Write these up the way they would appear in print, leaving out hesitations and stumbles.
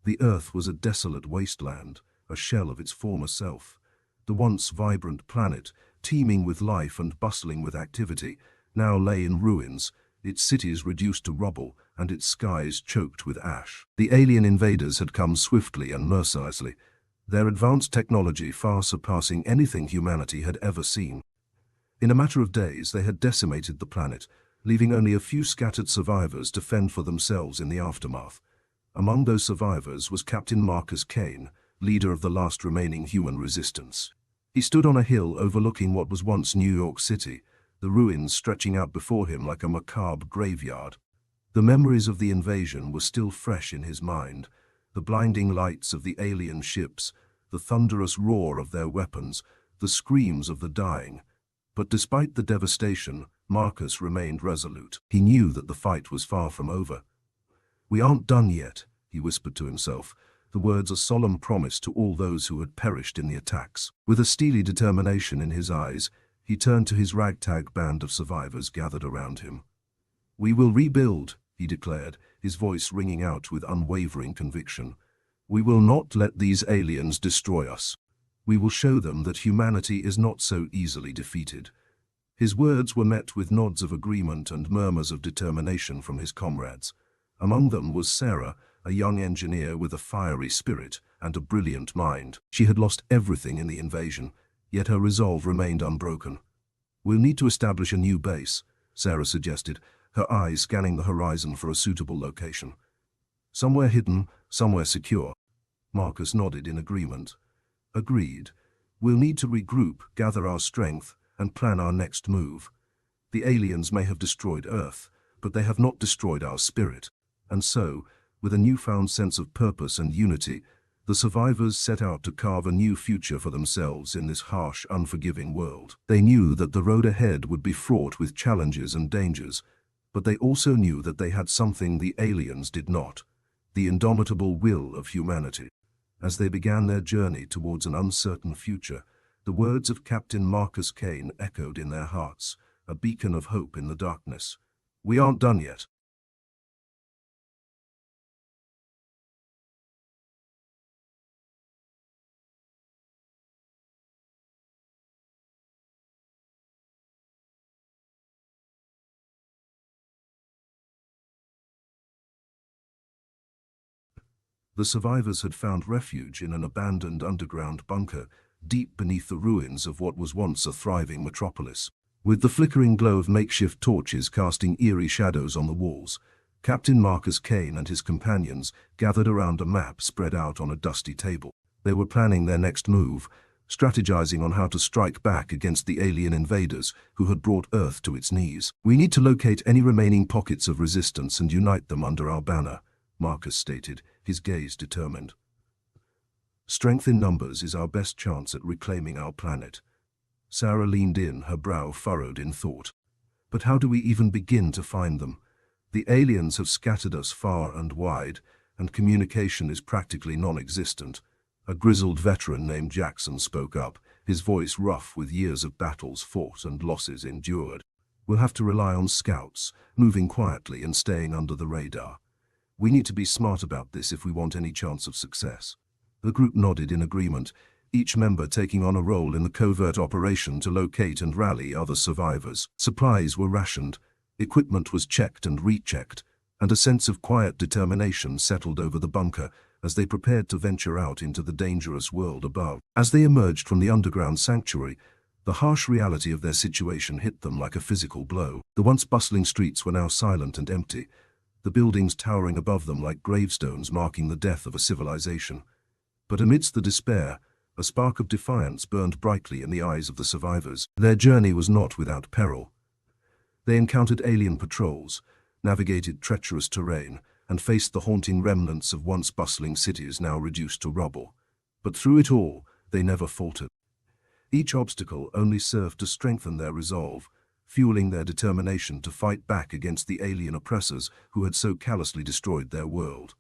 The Earth was a desolate wasteland, a shell of its former self. The once vibrant planet, teeming with life and bustling with activity, now lay in ruins, its cities reduced to rubble and its skies choked with ash. The alien invaders had come swiftly and mercilessly, their advanced technology far surpassing anything humanity had ever seen. In a matter of days, they had decimated the planet, leaving only a few scattered survivors to fend for themselves in the aftermath. Among those survivors was Captain Marcus Kane, leader of the last remaining human resistance. He stood on a hill overlooking what was once New York City, the ruins stretching out before him like a macabre graveyard. The memories of the invasion were still fresh in his mind, the blinding lights of the alien ships, the thunderous roar of their weapons, the screams of the dying. But despite the devastation, Marcus remained resolute. He knew that the fight was far from over. "We aren't done yet," he whispered to himself, the words a solemn promise to all those who had perished in the attacks. With a steely determination in his eyes, he turned to his ragtag band of survivors gathered around him. "We will rebuild," he declared, his voice ringing out with unwavering conviction. "We will not let these aliens destroy us. We will show them that humanity is not so easily defeated." His words were met with nods of agreement and murmurs of determination from his comrades. Among them was Sarah, a young engineer with a fiery spirit and a brilliant mind. She had lost everything in the invasion, yet her resolve remained unbroken. "We'll need to establish a new base," Sarah suggested, her eyes scanning the horizon for a suitable location. "Somewhere hidden, somewhere secure." Marcus nodded in agreement. "Agreed. We'll need to regroup, gather our strength, and plan our next move. The aliens may have destroyed Earth, but they have not destroyed our spirit. And so, with a newfound sense of purpose and unity, the survivors set out to carve a new future for themselves in this harsh, unforgiving world. They knew that the road ahead would be fraught with challenges and dangers, but they also knew that they had something the aliens did not: the indomitable will of humanity. As they began their journey towards an uncertain future, the words of Captain Marcus Kane echoed in their hearts, a beacon of hope in the darkness. "We aren't done yet." The survivors had found refuge in an abandoned underground bunker, deep beneath the ruins of what was once a thriving metropolis. With the flickering glow of makeshift torches casting eerie shadows on the walls, Captain Marcus Kane and his companions gathered around a map spread out on a dusty table. They were planning their next move, strategizing on how to strike back against the alien invaders who had brought Earth to its knees. "We need to locate any remaining pockets of resistance and unite them under our banner," Marcus stated, his gaze determined. "Strength in numbers is our best chance at reclaiming our planet." Sarah leaned in, her brow furrowed in thought. "But how do we even begin to find them? The aliens have scattered us far and wide, and communication is practically non-existent." A grizzled veteran named Jackson spoke up, his voice rough with years of battles fought and losses endured. "We'll have to rely on scouts, moving quietly and staying under the radar. We need to be smart about this if we want any chance of success." The group nodded in agreement, each member taking on a role in the covert operation to locate and rally other survivors. Supplies were rationed, equipment was checked and rechecked, and a sense of quiet determination settled over the bunker as they prepared to venture out into the dangerous world above. As they emerged from the underground sanctuary, the harsh reality of their situation hit them like a physical blow. The once bustling streets were now silent and empty, the buildings towering above them like gravestones marking the death of a civilization. But amidst the despair, a spark of defiance burned brightly in the eyes of the survivors. Their journey was not without peril. They encountered alien patrols, navigated treacherous terrain, and faced the haunting remnants of once bustling cities now reduced to rubble. But through it all, they never faltered. Each obstacle only served to strengthen their resolve, fueling their determination to fight back against the alien oppressors who had so callously destroyed their world.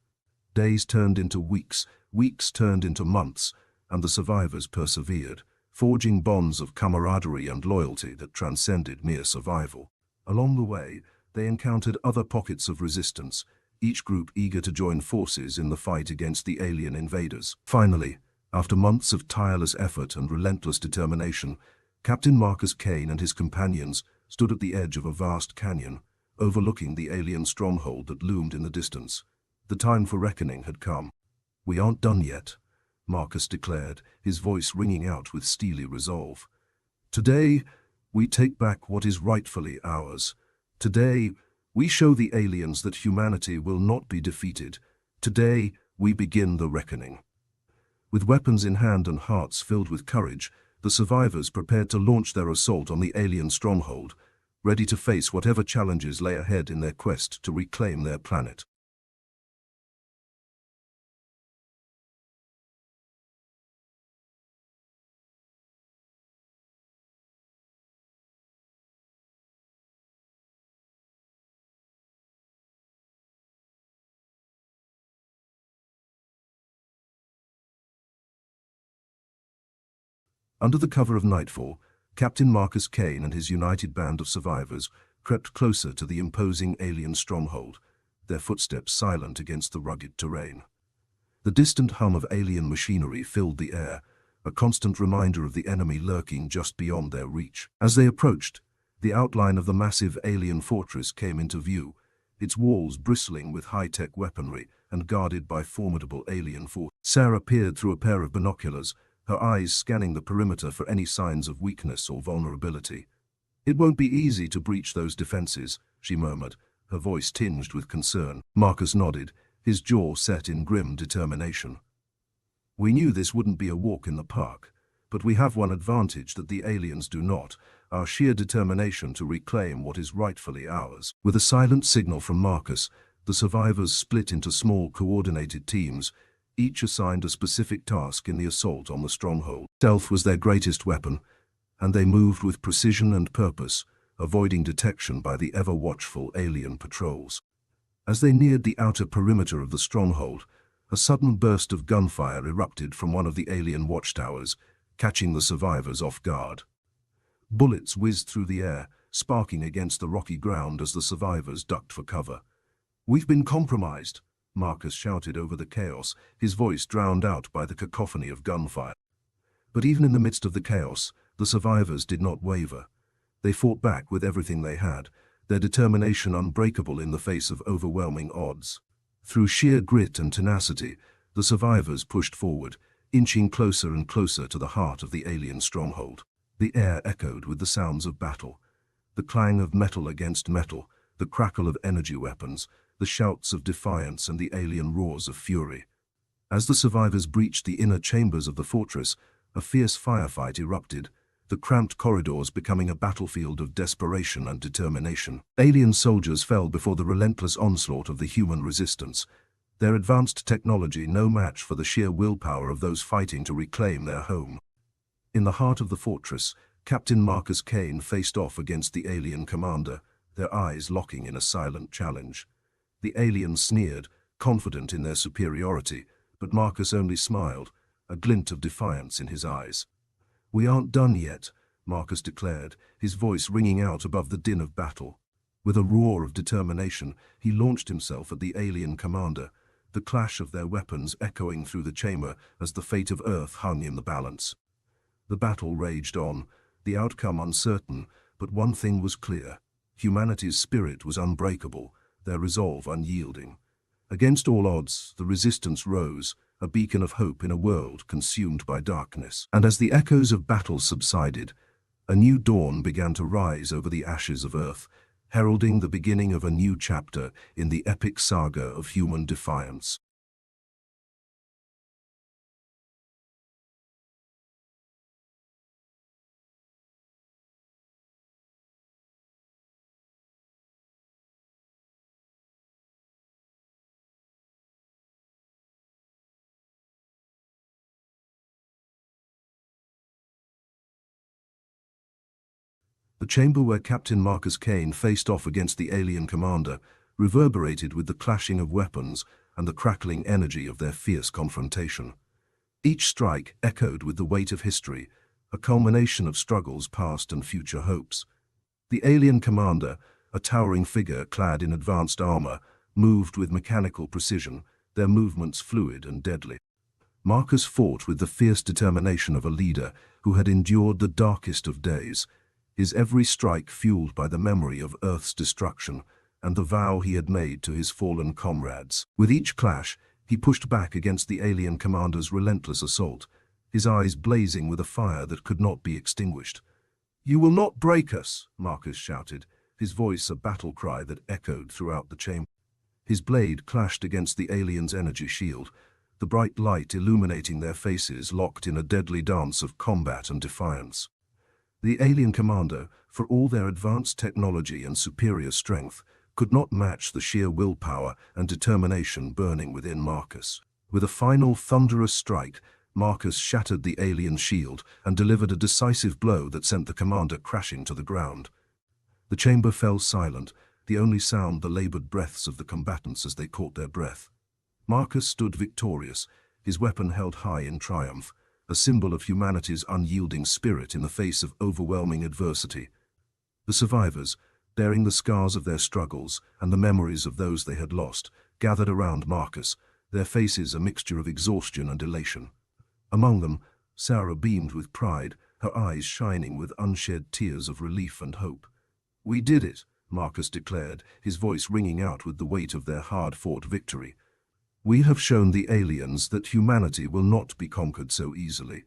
Days turned into weeks, weeks turned into months, and the survivors persevered, forging bonds of camaraderie and loyalty that transcended mere survival. Along the way, they encountered other pockets of resistance, each group eager to join forces in the fight against the alien invaders. Finally, after months of tireless effort and relentless determination, Captain Marcus Kane and his companions stood at the edge of a vast canyon, overlooking the alien stronghold that loomed in the distance. The time for reckoning had come. "We aren't done yet," Marcus declared, his voice ringing out with steely resolve. "Today, we take back what is rightfully ours. Today, we show the aliens that humanity will not be defeated. Today, we begin the reckoning." With weapons in hand and hearts filled with courage, the survivors prepared to launch their assault on the alien stronghold, ready to face whatever challenges lay ahead in their quest to reclaim their planet. Under the cover of nightfall, Captain Marcus Kane and his united band of survivors crept closer to the imposing alien stronghold, their footsteps silent against the rugged terrain. The distant hum of alien machinery filled the air, a constant reminder of the enemy lurking just beyond their reach. As they approached, the outline of the massive alien fortress came into view, its walls bristling with high-tech weaponry and guarded by formidable alien forces. Sarah peered through a pair of binoculars, her eyes scanning the perimeter for any signs of weakness or vulnerability. "It won't be easy to breach those defenses," she murmured, her voice tinged with concern. Marcus nodded, his jaw set in grim determination. "We knew this wouldn't be a walk in the park, but we have one advantage that the aliens do not, our sheer determination to reclaim what is rightfully ours." With a silent signal from Marcus, the survivors split into small coordinated teams, each assigned a specific task in the assault on the stronghold. Stealth was their greatest weapon, and they moved with precision and purpose, avoiding detection by the ever-watchful alien patrols. As they neared the outer perimeter of the stronghold, a sudden burst of gunfire erupted from one of the alien watchtowers, catching the survivors off guard. Bullets whizzed through the air, sparking against the rocky ground as the survivors ducked for cover. "We've been compromised," Marcus shouted over the chaos, his voice drowned out by the cacophony of gunfire. But even in the midst of the chaos, the survivors did not waver. They fought back with everything they had, their determination unbreakable in the face of overwhelming odds. Through sheer grit and tenacity, the survivors pushed forward, inching closer and closer to the heart of the alien stronghold. The air echoed with the sounds of battle, the clang of metal against metal, the crackle of energy weapons, the shouts of defiance and the alien roars of fury. As the survivors breached the inner chambers of the fortress, a fierce firefight erupted, the cramped corridors becoming a battlefield of desperation and determination. Alien soldiers fell before the relentless onslaught of the human resistance, their advanced technology no match for the sheer willpower of those fighting to reclaim their home. In the heart of the fortress, Captain Marcus Kane faced off against the alien commander, their eyes locking in a silent challenge. The aliens sneered, confident in their superiority, but Marcus only smiled, a glint of defiance in his eyes. "We aren't done yet," Marcus declared, his voice ringing out above the din of battle. With a roar of determination, he launched himself at the alien commander, the clash of their weapons echoing through the chamber as the fate of Earth hung in the balance. The battle raged on, the outcome uncertain, but one thing was clear: humanity's spirit was unbreakable, their resolve unyielding. Against all odds, the resistance rose, a beacon of hope in a world consumed by darkness. And as the echoes of battle subsided, a new dawn began to rise over the ashes of Earth, heralding the beginning of a new chapter in the epic saga of human defiance. The chamber where Captain Marcus Kane faced off against the alien commander reverberated with the clashing of weapons and the crackling energy of their fierce confrontation. Each strike echoed with the weight of history, a culmination of struggles past and future hopes. The alien commander, a towering figure clad in advanced armor, moved with mechanical precision, their movements fluid and deadly. Marcus fought with the fierce determination of a leader who had endured the darkest of days, his every strike fueled by the memory of Earth's destruction and the vow he had made to his fallen comrades. With each clash, he pushed back against the alien commander's relentless assault, his eyes blazing with a fire that could not be extinguished. "You will not break us," Marcus shouted, his voice a battle cry that echoed throughout the chamber. His blade clashed against the alien's energy shield, the bright light illuminating their faces locked in a deadly dance of combat and defiance. The alien commander, for all their advanced technology and superior strength, could not match the sheer willpower and determination burning within Marcus. With a final thunderous strike, Marcus shattered the alien shield and delivered a decisive blow that sent the commander crashing to the ground. The chamber fell silent, the only sound the labored breaths of the combatants as they caught their breath. Marcus stood victorious, his weapon held high in triumph, a symbol of humanity's unyielding spirit in the face of overwhelming adversity. The survivors, bearing the scars of their struggles and the memories of those they had lost, gathered around Marcus, their faces a mixture of exhaustion and elation. Among them, Sarah beamed with pride, her eyes shining with unshed tears of relief and hope. "We did it," Marcus declared, his voice ringing out with the weight of their hard-fought victory. "We have shown the aliens that humanity will not be conquered so easily.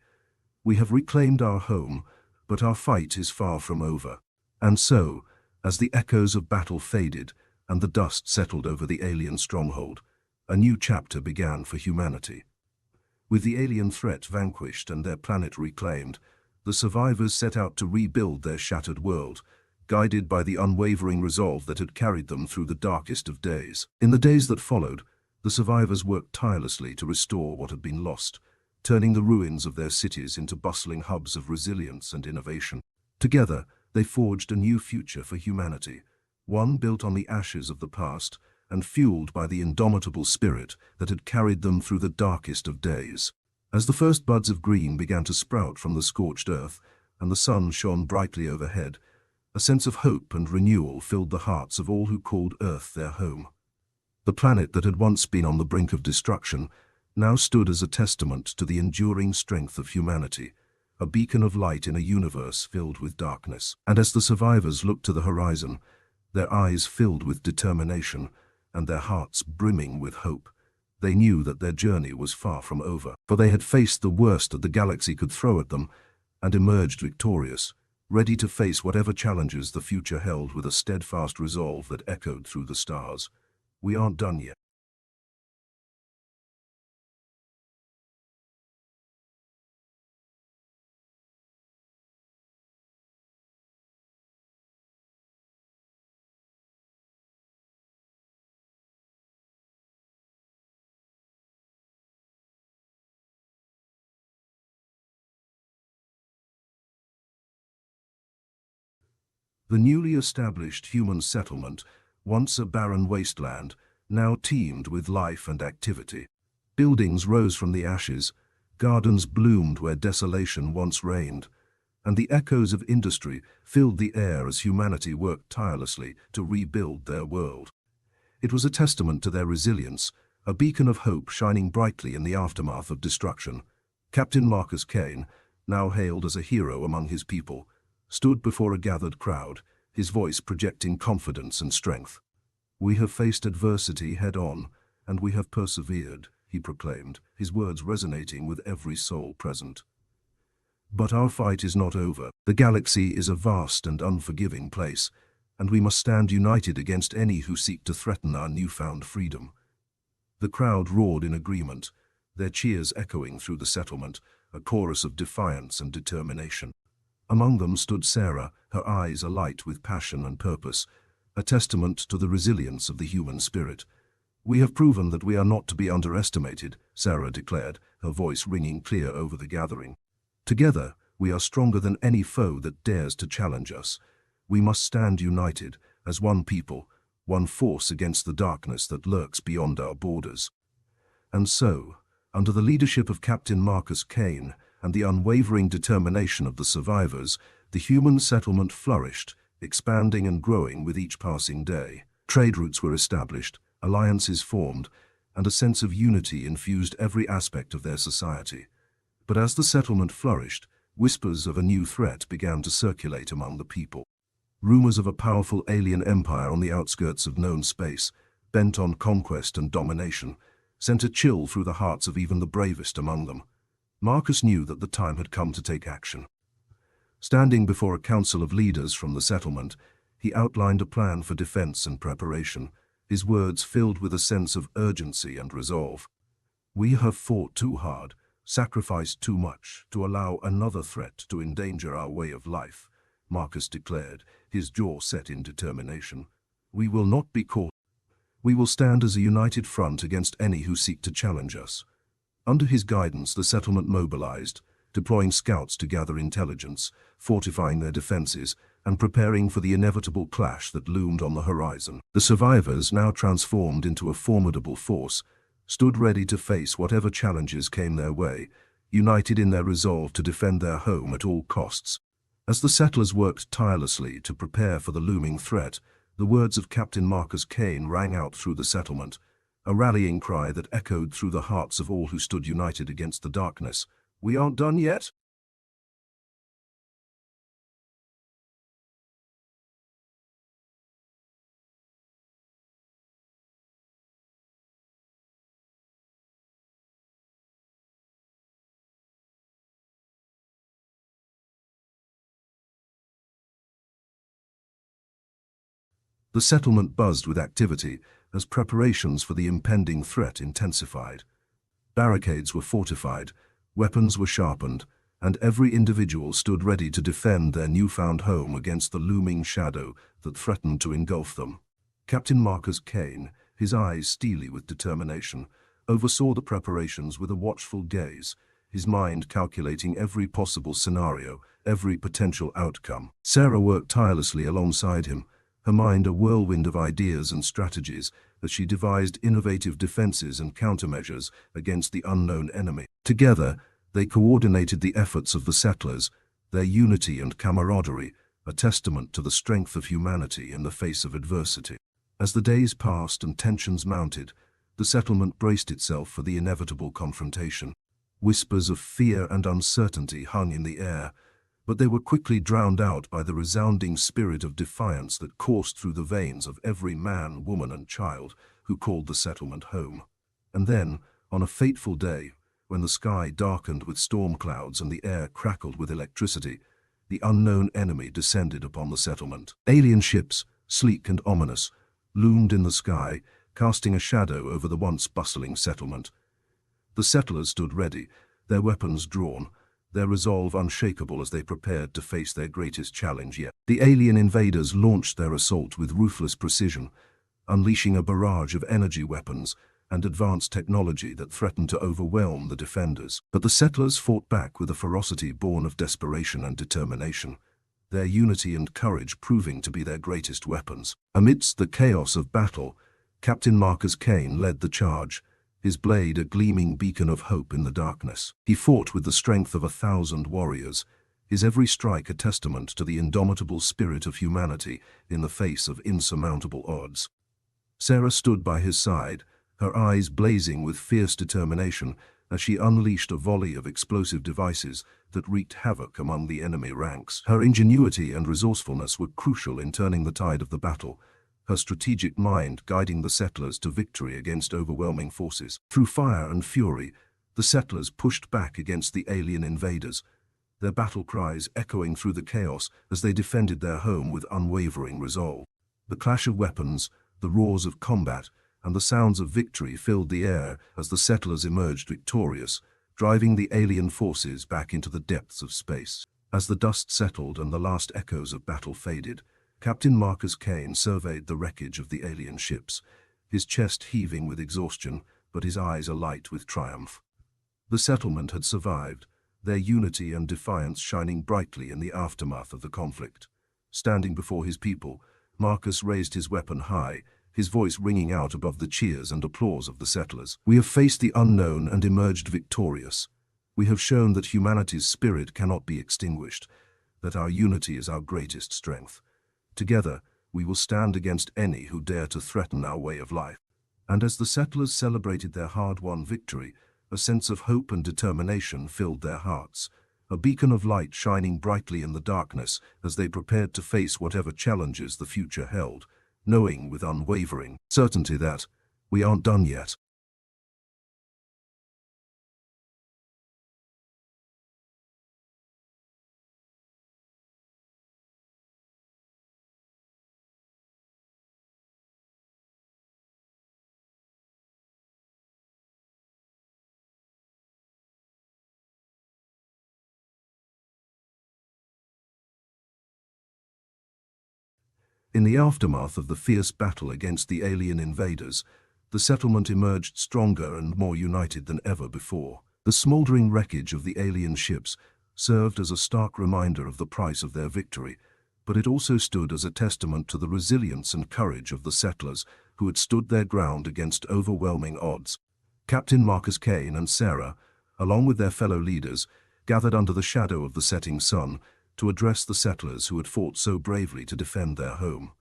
We have reclaimed our home, but our fight is far from over." And so, as the echoes of battle faded and the dust settled over the alien stronghold, a new chapter began for humanity. With the alien threat vanquished and their planet reclaimed, the survivors set out to rebuild their shattered world, guided by the unwavering resolve that had carried them through the darkest of days. In the days that followed, the survivors worked tirelessly to restore what had been lost, turning the ruins of their cities into bustling hubs of resilience and innovation. Together, they forged a new future for humanity, one built on the ashes of the past and fueled by the indomitable spirit that had carried them through the darkest of days. As the first buds of green began to sprout from the scorched earth and the sun shone brightly overhead, a sense of hope and renewal filled the hearts of all who called Earth their home. The planet that had once been on the brink of destruction now stood as a testament to the enduring strength of humanity, a beacon of light in a universe filled with darkness. And as the survivors looked to the horizon, their eyes filled with determination and their hearts brimming with hope, they knew that their journey was far from over. For they had faced the worst that the galaxy could throw at them and emerged victorious, ready to face whatever challenges the future held with a steadfast resolve that echoed through the stars. "We aren't done yet." The newly established human settlement, once a barren wasteland, now teemed with life and activity. Buildings rose from the ashes, gardens bloomed where desolation once reigned, and the echoes of industry filled the air as humanity worked tirelessly to rebuild their world. It was a testament to their resilience, a beacon of hope shining brightly in the aftermath of destruction. Captain Marcus Kane, now hailed as a hero among his people, stood before a gathered crowd, his voice projecting confidence and strength. "We have faced adversity head-on, and we have persevered," he proclaimed, his words resonating with every soul present. "But our fight is not over. The galaxy is a vast and unforgiving place, and we must stand united against any who seek to threaten our newfound freedom." The crowd roared in agreement, their cheers echoing through the settlement, a chorus of defiance and determination. Among them stood Sarah, her eyes alight with passion and purpose, a testament to the resilience of the human spirit. "We have proven that we are not to be underestimated," Sarah declared, her voice ringing clear over the gathering. "Together, we are stronger than any foe that dares to challenge us. We must stand united, as one people, one force against the darkness that lurks beyond our borders." And so, under the leadership of Captain Marcus Kane and the unwavering determination of the survivors, the human settlement flourished, expanding and growing with each passing day. Trade routes were established, alliances formed, and a sense of unity infused every aspect of their society. But as the settlement flourished, whispers of a new threat began to circulate among the people. Rumors of a powerful alien empire on the outskirts of known space, bent on conquest and domination, sent a chill through the hearts of even the bravest among them. Marcus knew that the time had come to take action. Standing before a council of leaders from the settlement, he outlined a plan for defense and preparation, his words filled with a sense of urgency and resolve. "We have fought too hard, sacrificed too much to allow another threat to endanger our way of life," Marcus declared, his jaw set in determination. "We will not be caught. We will stand as a united front against any who seek to challenge us." Under his guidance, the settlement mobilized, deploying scouts to gather intelligence, fortifying their defenses, and preparing for the inevitable clash that loomed on the horizon. The survivors, now transformed into a formidable force, stood ready to face whatever challenges came their way, united in their resolve to defend their home at all costs. As the settlers worked tirelessly to prepare for the looming threat, the words of Captain Marcus Kane rang out through the settlement, a rallying cry that echoed through the hearts of all who stood united against the darkness. "We aren't done yet." The settlement buzzed with activity as preparations for the impending threat intensified. Barricades were fortified, weapons were sharpened, and every individual stood ready to defend their newfound home against the looming shadow that threatened to engulf them. Captain Marcus Kane, his eyes steely with determination, oversaw the preparations with a watchful gaze, his mind calculating every possible scenario, every potential outcome. Sarah worked tirelessly alongside him, her mind a whirlwind of ideas and strategies as she devised innovative defenses and countermeasures against the unknown enemy. Together, they coordinated the efforts of the settlers, their unity and camaraderie, a testament to the strength of humanity in the face of adversity. As the days passed and tensions mounted, the settlement braced itself for the inevitable confrontation. Whispers of fear and uncertainty hung in the air, but they were quickly drowned out by the resounding spirit of defiance that coursed through the veins of every man, woman, and child who called the settlement home. And then, on a fateful day, when the sky darkened with storm clouds and the air crackled with electricity, the unknown enemy descended upon the settlement. Alien ships, sleek and ominous, loomed in the sky, casting a shadow over the once bustling settlement. The settlers stood ready, their weapons drawn, their resolve unshakable as they prepared to face their greatest challenge yet. The alien invaders launched their assault with ruthless precision, unleashing a barrage of energy weapons and advanced technology that threatened to overwhelm the defenders. But the settlers fought back with a ferocity born of desperation and determination, their unity and courage proving to be their greatest weapons. Amidst the chaos of battle, Captain Marcus Kane led the charge, his blade a gleaming beacon of hope in the darkness. He fought with the strength of 1,000 warriors, his every strike a testament to the indomitable spirit of humanity in the face of insurmountable odds. Sarah stood by his side, her eyes blazing with fierce determination as she unleashed a volley of explosive devices that wreaked havoc among the enemy ranks. Her ingenuity and resourcefulness were crucial in turning the tide of the battle, her strategic mind guiding the settlers to victory against overwhelming forces. Through fire and fury, the settlers pushed back against the alien invaders, their battle cries echoing through the chaos as they defended their home with unwavering resolve. The clash of weapons, the roars of combat, and the sounds of victory filled the air as the settlers emerged victorious, driving the alien forces back into the depths of space. As the dust settled and the last echoes of battle faded, Captain Marcus Kane surveyed the wreckage of the alien ships, his chest heaving with exhaustion, but his eyes alight with triumph. The settlement had survived, their unity and defiance shining brightly in the aftermath of the conflict. Standing before his people, Marcus raised his weapon high, his voice ringing out above the cheers and applause of the settlers. "We have faced the unknown and emerged victorious. We have shown that humanity's spirit cannot be extinguished, that our unity is our greatest strength. Together, we will stand against any who dare to threaten our way of life." And as the settlers celebrated their hard-won victory, a sense of hope and determination filled their hearts, a beacon of light shining brightly in the darkness as they prepared to face whatever challenges the future held, knowing with unwavering certainty that we aren't done yet. In the aftermath of the fierce battle against the alien invaders, the settlement emerged stronger and more united than ever before. The smoldering wreckage of the alien ships served as a stark reminder of the price of their victory, but it also stood as a testament to the resilience and courage of the settlers who had stood their ground against overwhelming odds. Captain Marcus Kane and Sarah, along with their fellow leaders, gathered under the shadow of the setting sun to address the settlers who had fought so bravely to defend their home.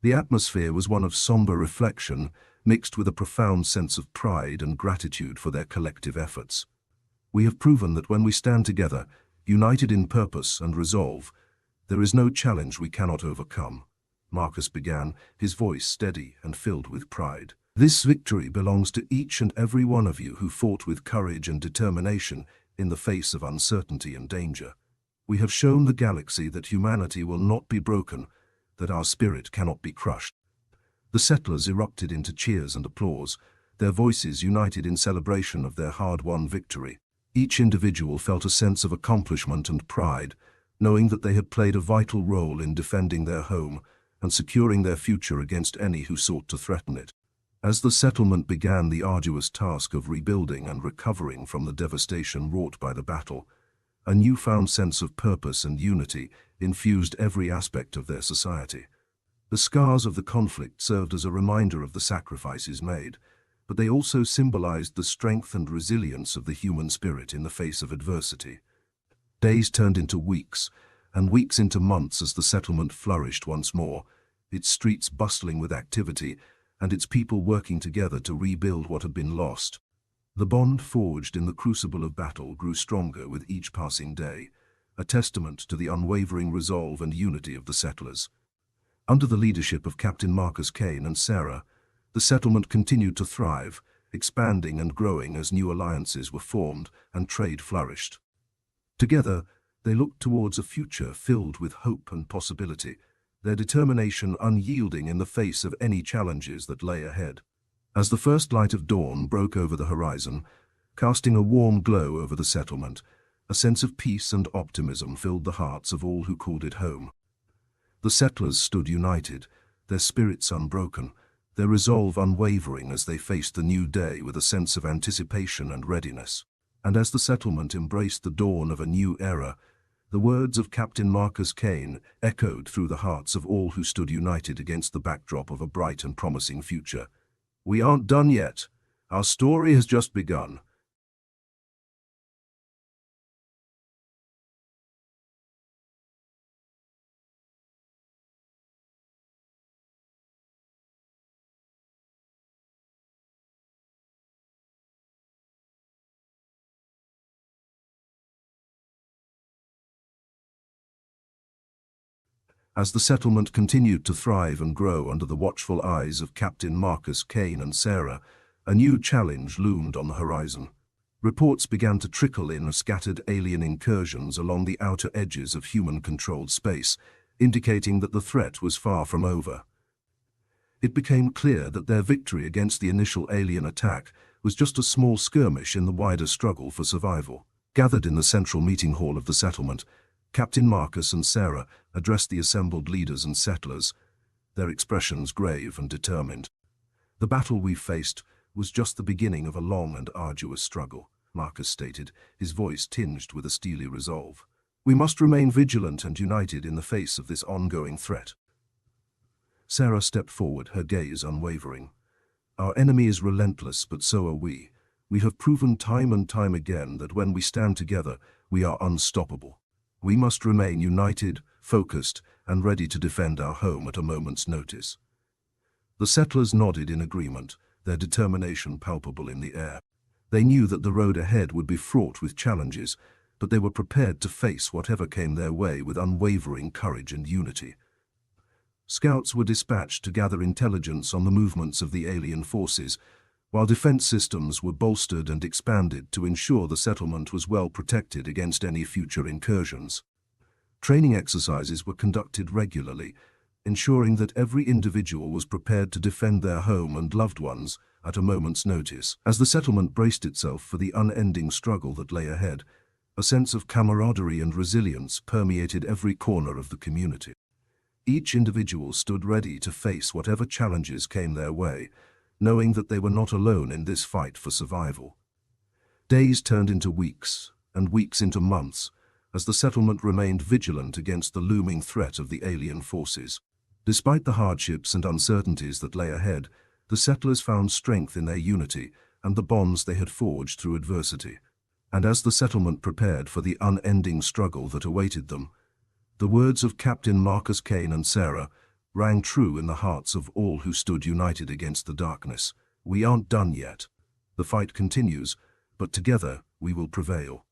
The atmosphere was one of somber reflection, mixed with a profound sense of pride and gratitude for their collective efforts. We have proven that when we stand together, united in purpose and resolve, there is no challenge we cannot overcome. Marcus began, his voice steady and filled with pride. This victory belongs to each and every one of you who fought with courage and determination in the face of uncertainty and danger. We have shown the galaxy that humanity will not be broken, that our spirit cannot be crushed. The settlers erupted into cheers and applause, their voices united in celebration of their hard-won victory. Each individual felt a sense of accomplishment and pride, knowing that they had played a vital role in defending their home and securing their future against any who sought to threaten it. As the settlement began the arduous task of rebuilding and recovering from the devastation wrought by the battle, a newfound sense of purpose and unity infused every aspect of their society. The scars of the conflict served as a reminder of the sacrifices made, but they also symbolized the strength and resilience of the human spirit in the face of adversity. Days turned into weeks, and weeks into months as the settlement flourished once more, its streets bustling with activity, and its people working together to rebuild what had been lost. The bond forged in the crucible of battle grew stronger with each passing day, a testament to the unwavering resolve and unity of the settlers. Under the leadership of Captain Marcus Kane and Sarah, the settlement continued to thrive, expanding and growing as new alliances were formed and trade flourished. Together, they looked towards a future filled with hope and possibility, their determination unyielding in the face of any challenges that lay ahead. As the first light of dawn broke over the horizon, casting a warm glow over the settlement, a sense of peace and optimism filled the hearts of all who called it home. The settlers stood united, their spirits unbroken, their resolve unwavering as they faced the new day with a sense of anticipation and readiness. And as the settlement embraced the dawn of a new era, the words of Captain Marcus Kane echoed through the hearts of all who stood united against the backdrop of a bright and promising future. We aren't done yet. Our story has just begun. As the settlement continued to thrive and grow under the watchful eyes of Captain Marcus Kane and Sarah, a new challenge loomed on the horizon. Reports began to trickle in of scattered alien incursions along the outer edges of human-controlled space, indicating that the threat was far from over. It became clear that their victory against the initial alien attack was just a small skirmish in the wider struggle for survival. Gathered in the central meeting hall of the settlement, Captain Marcus and Sarah addressed the assembled leaders and settlers, their expressions grave and determined. The battle we faced was just the beginning of a long and arduous struggle, Marcus stated, his voice tinged with a steely resolve. We must remain vigilant and united in the face of this ongoing threat. Sarah stepped forward, her gaze unwavering. Our enemy is relentless, but so are we. We have proven time and time again that when we stand together, we are unstoppable. We must remain united, focused, and ready to defend our home at a moment's notice. The settlers nodded in agreement, their determination palpable in the air. They knew that the road ahead would be fraught with challenges, but they were prepared to face whatever came their way with unwavering courage and unity. Scouts were dispatched to gather intelligence on the movements of the alien forces, while defense systems were bolstered and expanded to ensure the settlement was well protected against any future incursions. Training exercises were conducted regularly, ensuring that every individual was prepared to defend their home and loved ones at a moment's notice. As the settlement braced itself for the unending struggle that lay ahead, a sense of camaraderie and resilience permeated every corner of the community. Each individual stood ready to face whatever challenges came their way, knowing that they were not alone in this fight for survival. Days turned into weeks, and weeks into months, as the settlement remained vigilant against the looming threat of the alien forces. Despite the hardships and uncertainties that lay ahead, the settlers found strength in their unity and the bonds they had forged through adversity. And as the settlement prepared for the unending struggle that awaited them, the words of Captain Marcus Kane and Sarah rang true in the hearts of all who stood united against the darkness. We aren't done yet. The fight continues, but together we will prevail.